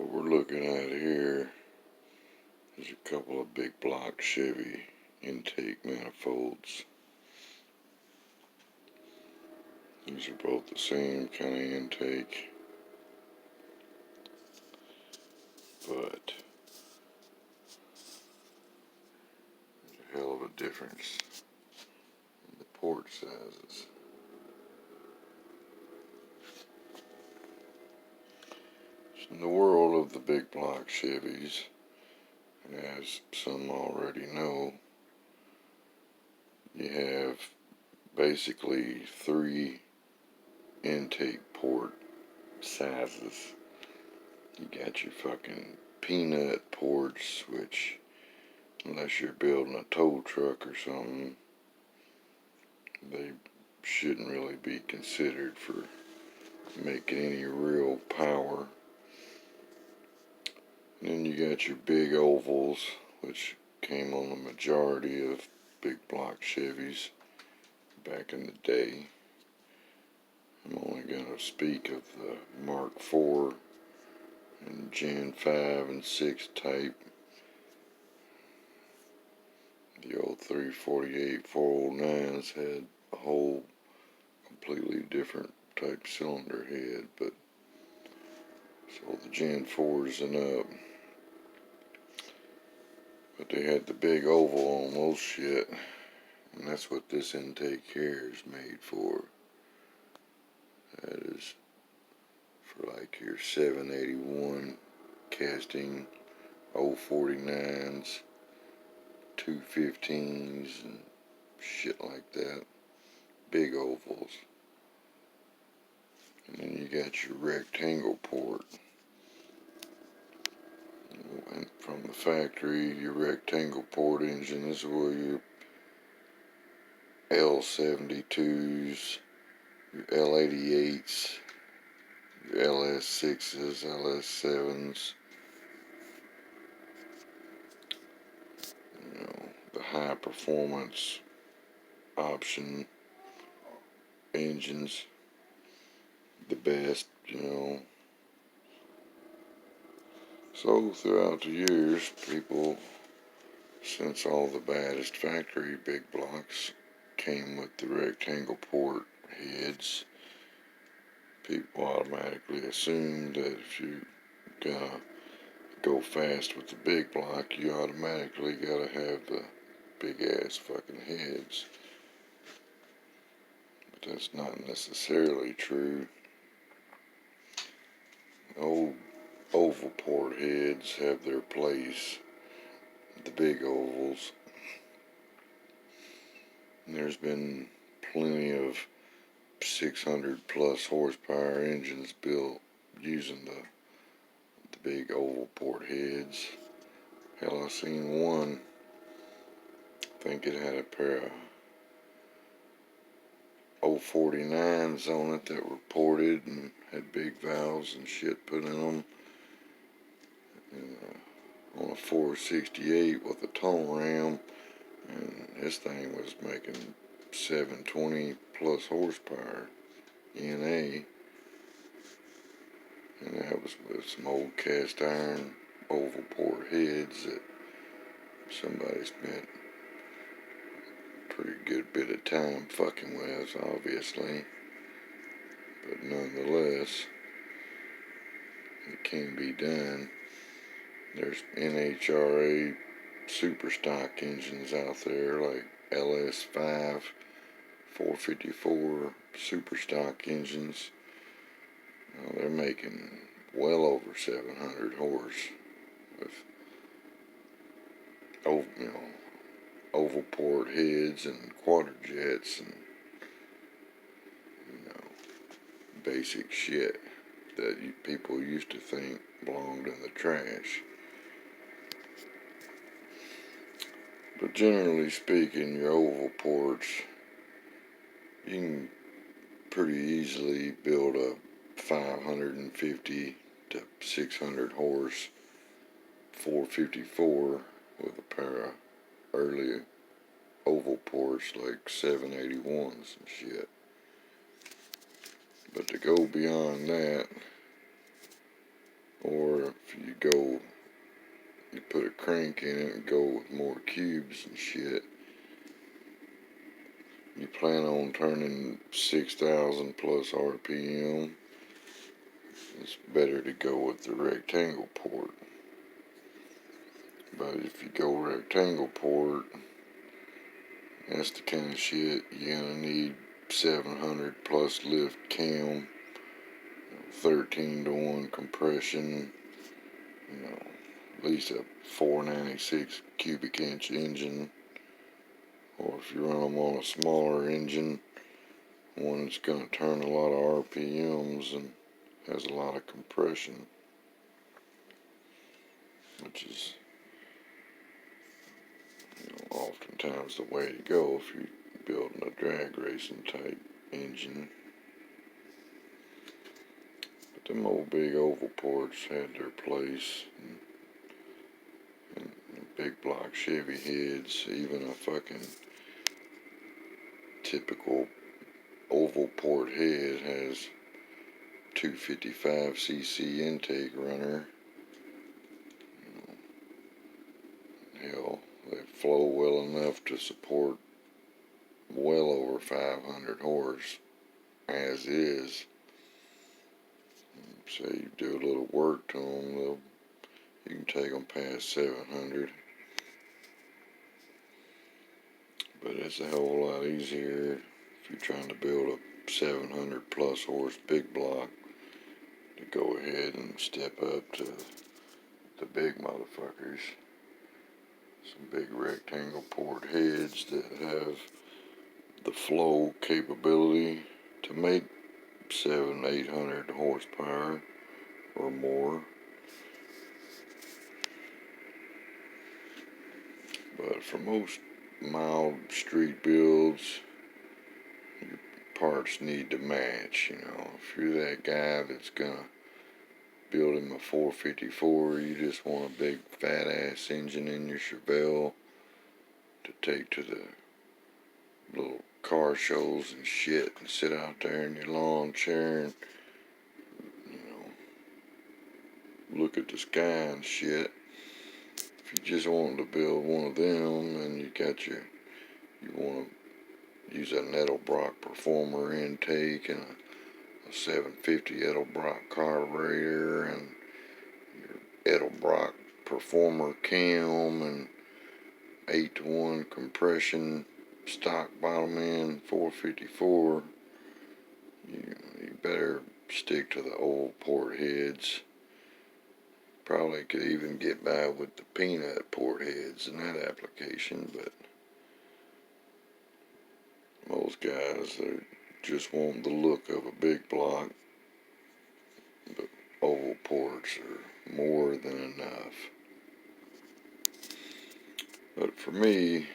What we're looking at here is a couple of big block Chevy intake manifolds. These are both the same kind of intake, but there's a hell of a difference in the port sizes. So in the world of the big block Chevys, as some already know, you have basically three intake port sizes. You got your fucking peanut ports, which, unless you're building a tow truck or something, they shouldn't really be considered for making any real power. And then you got your big ovals, which came on the majority of big block Chevys back in the day. I'm only going to speak of the Mark IV and Gen 5 and 6 type. The old 348 409s had a whole completely different type cylinder head, but so the Gen 4s and up. But they had the big oval on most shit, and that's what this intake here is made for. That is for like your 781 casting, 049s, 215s, and shit like that. Big ovals. And then you got your rectangle port. And from the factory, your rectangle port engine is where your L72s, your L88s, your LS6s, LS7s, the high performance option engines, the best, So throughout the years, people, since all the baddest factory big blocks came with the rectangle port heads, people automatically assumed that if you gotta go fast with the big block, you automatically gotta have the big ass fucking heads. But that's not necessarily true. Old oval port heads have their place, the big ovals. And there's been plenty of 600 plus horsepower engines built using the big oval port heads. Hell, I seen one, I think it had a pair of 049s on it that were ported and had big valves and shit put in them. And, on a 468 with a tone ram, and this thing was making 720 plus horsepower NA, and that was with some old cast iron oval port heads that somebody spent a pretty good bit of time fucking with, obviously, but nonetheless, it can be done. There's NHRA super stock engines out there like LS5 454 super stock engines. They're making well over 700 horse with oval port heads and quater jets and basic shit that people used to think belonged in the trash. But generally speaking, your oval ports, you can pretty easily build a 550 to 600 horse 454 with a pair of early oval ports like 781s and shit. But to go beyond that, Or if you put a crank in it and go with more cubes and shit, you plan on turning 6,000 plus RPM, it's better to go with the rectangle port. But if you go rectangle port, that's the kind of shit you're gonna need 700 plus lift cam, 13 to 1 compression, at least a 496 cubic inch engine. Or if you run them on a smaller engine, one that's going to turn a lot of RPMs and has a lot of compression, which is oftentimes the way to go if you're building a drag racing type engine. But them old big oval ports had their place, and big block Chevy heads, even a fucking typical oval port head has 255cc intake runner. Hell, they flow well enough to support well over 500 horse as is. So you do a little work to them, you can take them past 700. But it's a hell of a lot easier if you're trying to build a 700 plus horse big block to go ahead and step up to the big motherfuckers. Some big rectangle port heads that have the flow capability to make 700-800 horsepower or more. But for most mild street builds, your parts need to match. If you're that guy that's gonna build him a 454, you just want a big fat ass engine in your Chevelle to take to the little car shows and shit and sit out there in your lawn chair and look at the sky and shit. If you just want to build one of them and you want to use a Edelbrock Performer intake and a 750 Edelbrock carburetor and your Edelbrock Performer cam and 8 to 1 compression stock bottom end 454, you better stick to the old port heads. Probably could even get by with the peanut port heads in that application, but most guys, they just want the look of a big block, but oval ports are more than enough. But for me,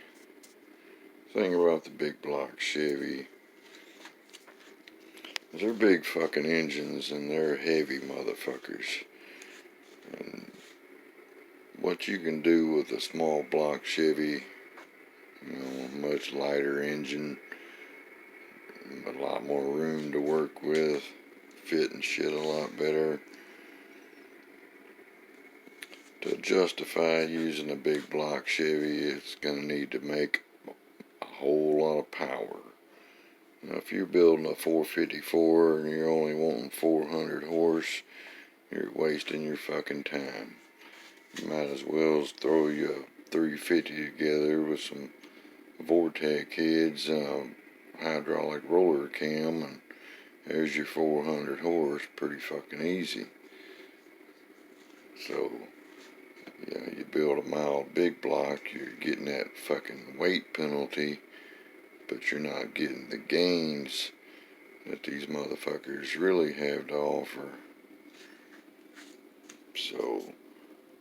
the thing about the big block Chevy is they're big fucking engines and they're heavy motherfuckers. And what you can do with a small block Chevy, much lighter engine, a lot more room to work with, fit and shit a lot better. To justify using a big block Chevy, it's going to need to make a whole lot of power. If you're building a 454 and you're only wanting 400 horse, you're wasting your fucking time. You might as well throw you a 350 together with some Vortec heads, hydraulic roller cam, and there's your 400 horse pretty fucking easy. So, you build a mild big block, you're getting that fucking weight penalty, but you're not getting the gains that these motherfuckers really have to offer. So,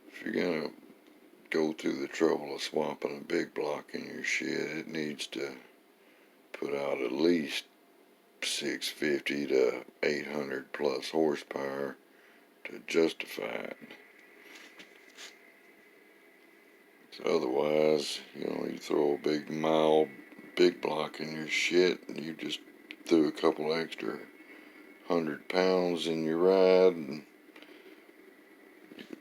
if you're gonna go through the trouble of swapping a big block in your shit, it needs to put out at least 650 to 800 plus horsepower to justify it. So otherwise, you throw a big mild big block in your shit and you just threw a couple extra 100 pounds in your ride, and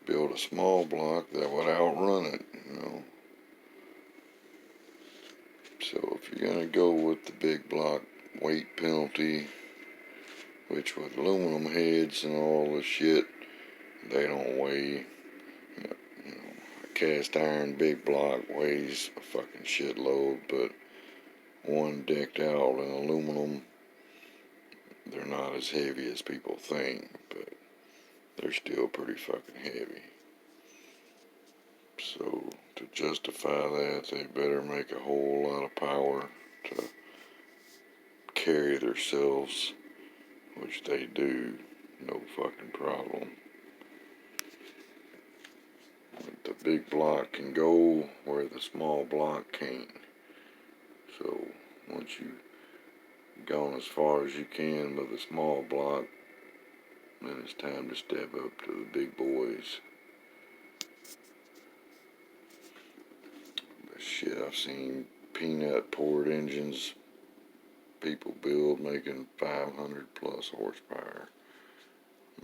build a small block that would outrun it, you know. So if you're gonna go with the big block weight penalty, which with aluminum heads and all the shit, they don't weigh, you know, a cast iron big block weighs a fucking shitload, but one decked out in aluminum, they're not as heavy as people think, but they're still pretty fucking heavy. So to justify that, they better make a whole lot of power to carry themselves, which they do, no fucking problem. But the big block can go where the small block can't. So once you've gone as far as you can with a small block, then it's time to step up to the big boys. But shit, I've seen peanut poured engines people build making 500 plus horsepower.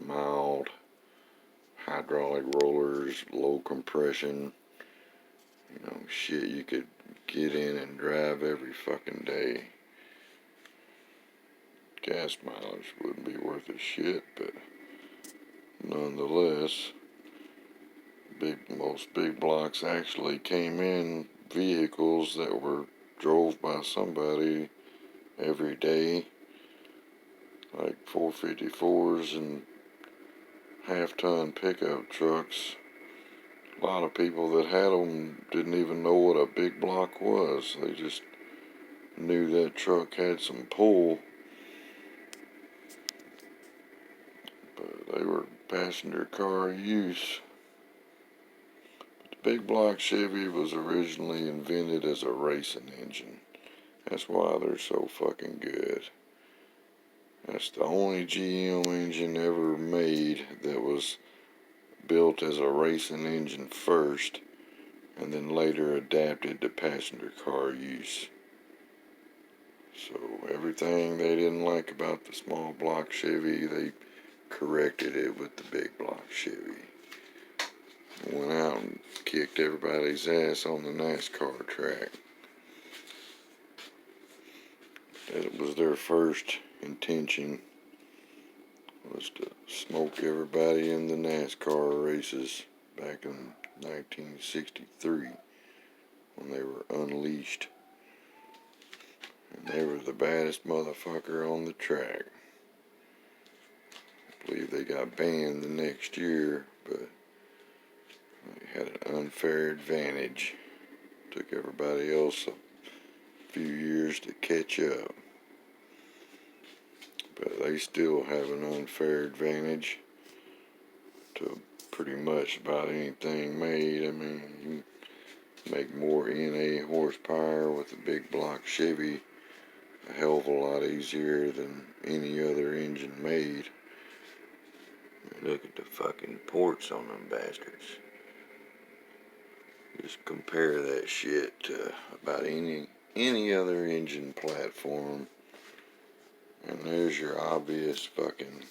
Mild, hydraulic rollers, low compression. You know, shit you could get in and drive every fucking day. Gas mileage wouldn't be worth a shit, but nonetheless, most big blocks actually came in vehicles that were drove by somebody every day, like 454s and half-ton pickup trucks. A lot of people that had them didn't even know what a big block was. They just knew that truck had some pull, but they were passenger car use. The big block Chevy was originally invented as a racing engine. That's why they're so fucking good. That's the only GM engine ever made that was built as a racing engine first, and then later adapted to passenger car use. So everything they didn't like about the small block Chevy, they corrected it with the big block Chevy. Went out and kicked everybody's ass on the NASCAR track. That was their first intention, was to smoke everybody in the NASCAR races back in 1963 when they were unleashed. And they were the baddest motherfucker on the track. I believe they got banned the next year, but they had an unfair advantage. Took everybody else a few years to catch up. But they still have an unfair advantage to pretty much about anything made. I mean, you make more NA horsepower with a big block Chevy a hell of a lot easier than any other engine made. Look at the fucking ports on them bastards. Just compare that shit to about any other engine platform, and there's your obvious fucking,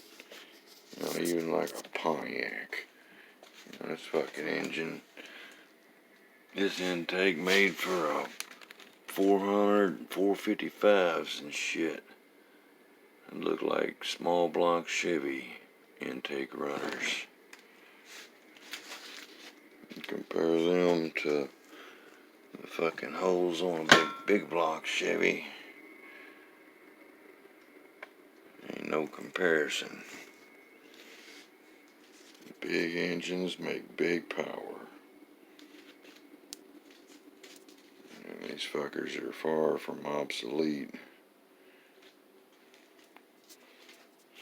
you know, even like a Pontiac. You know, this fucking engine, this intake made for a 400, 455s and shit. It look like small block Chevy intake runners. You compare them to the fucking holes on a big block Chevy. Ain't no comparison. Big engines make big power. And these fuckers are far from obsolete.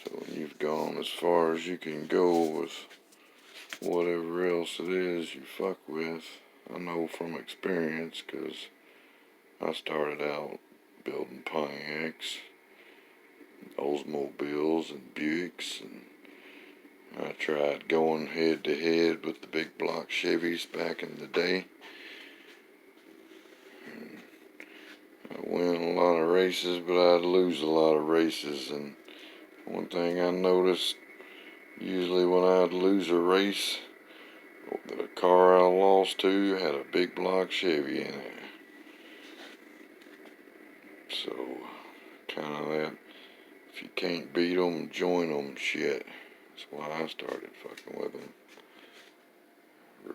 So when you've gone as far as you can go with whatever else it is you fuck with, I know from experience, because I started out building Pontiacs, Oldsmobiles, and Buicks, and I tried going head to head with the big block Chevys back in the day. And I win a lot of races, but I'd lose a lot of races. And one thing I noticed, usually when I'd lose a race, The car I lost to had a big block Chevy in it. So, kind of that, if you can't beat them, join them shit. That's why I started fucking with them.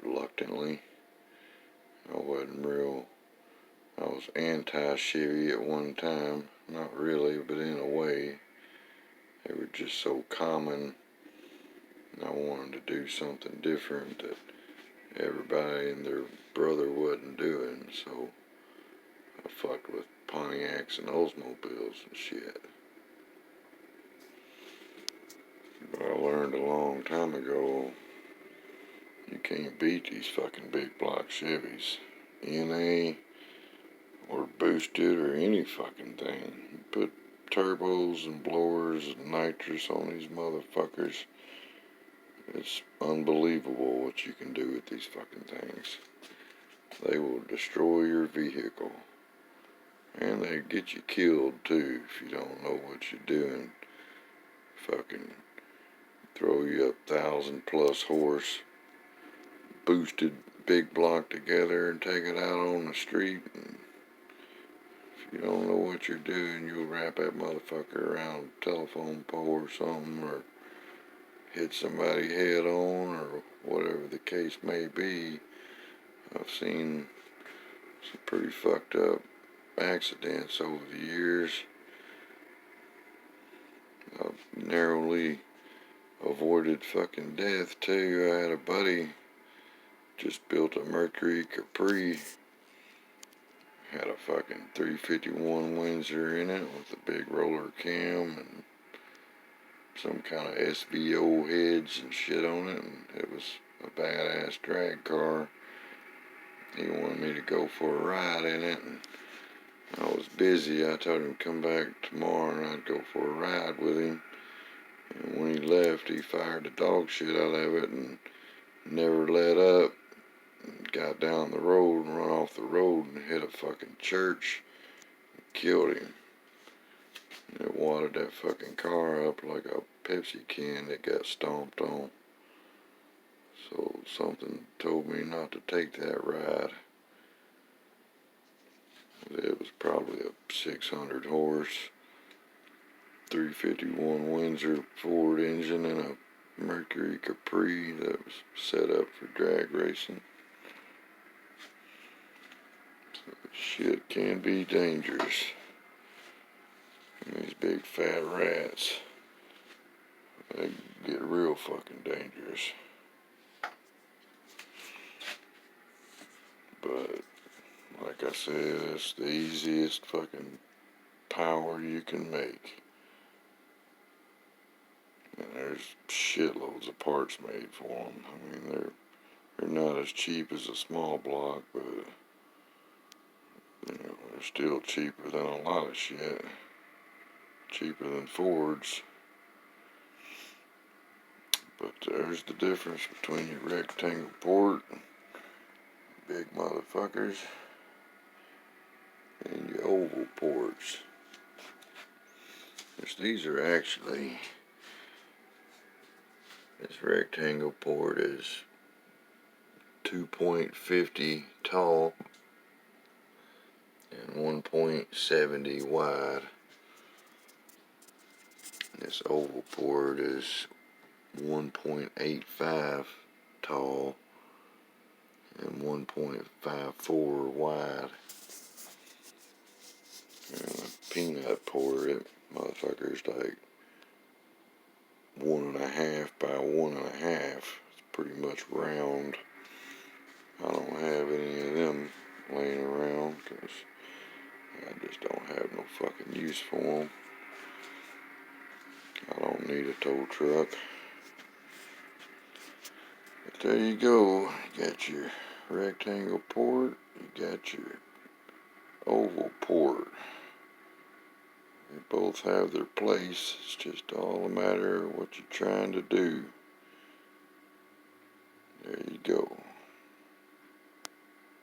Reluctantly. I was anti-Chevy at one time. Not really, but in a way. They were just so common. And I wanted to do something different that everybody and their brother wasn't doing. So I fucked with Pontiacs and Oldsmobiles and shit. But I learned a long time ago, you can't beat these fucking big block Chevys. NA or boosted or any fucking thing. You put turbos and blowers and nitrous on these motherfuckers. It's unbelievable what you can do with these fucking things. They will destroy your vehicle. And they get you killed too if you don't know what you're doing. Fucking throw you up 1,000+ horse boosted big block together and take it out on the street. And if you don't know what you're doing, you'll wrap that motherfucker around a telephone pole or something, or hit somebody head on, or whatever the case may be. I've seen some pretty fucked up accidents over the years. I've narrowly avoided fucking death too. I had a buddy just built a Mercury Capri. Had a fucking 351 Windsor in it with a big roller cam and some kind of SVO heads and shit on it, and it was a badass drag car. He wanted me to go for a ride in it, and I was busy. I told him to come back tomorrow and I'd go for a ride with him. And when he left, he fired the dog shit out of it and never let up. And got down the road and run off the road and hit a fucking church and killed him. And it watered that fucking car up like a Pepsi can that got stomped on. So something told me not to take that ride. It was probably a 600 horse, 351 Windsor Ford engine and a Mercury Capri that was set up for drag racing. So shit can be dangerous. And these big fat rats, they get real fucking dangerous. But like I said, it's the easiest fucking power you can make. And there's shitloads of parts made for them. I mean, they're not as cheap as a small block, but you know, they're still cheaper than a lot of shit. Cheaper than Fords. But there's the difference between your rectangle port, big motherfuckers, and your oval ports. These are actually, this rectangle port is 2.50 tall and 1.70 wide. This oval port is 1.85 tall and 1.54 wide. And a peanut port, it motherfucker's like 1.5 by 1.5. It's pretty much round. I don't have any of them laying around because I just don't have no fucking use for them. I don't need a tow truck. But there you go. You got your rectangle port. You got your oval port. They both have their place. It's just all a matter of what you're trying to do. There you go.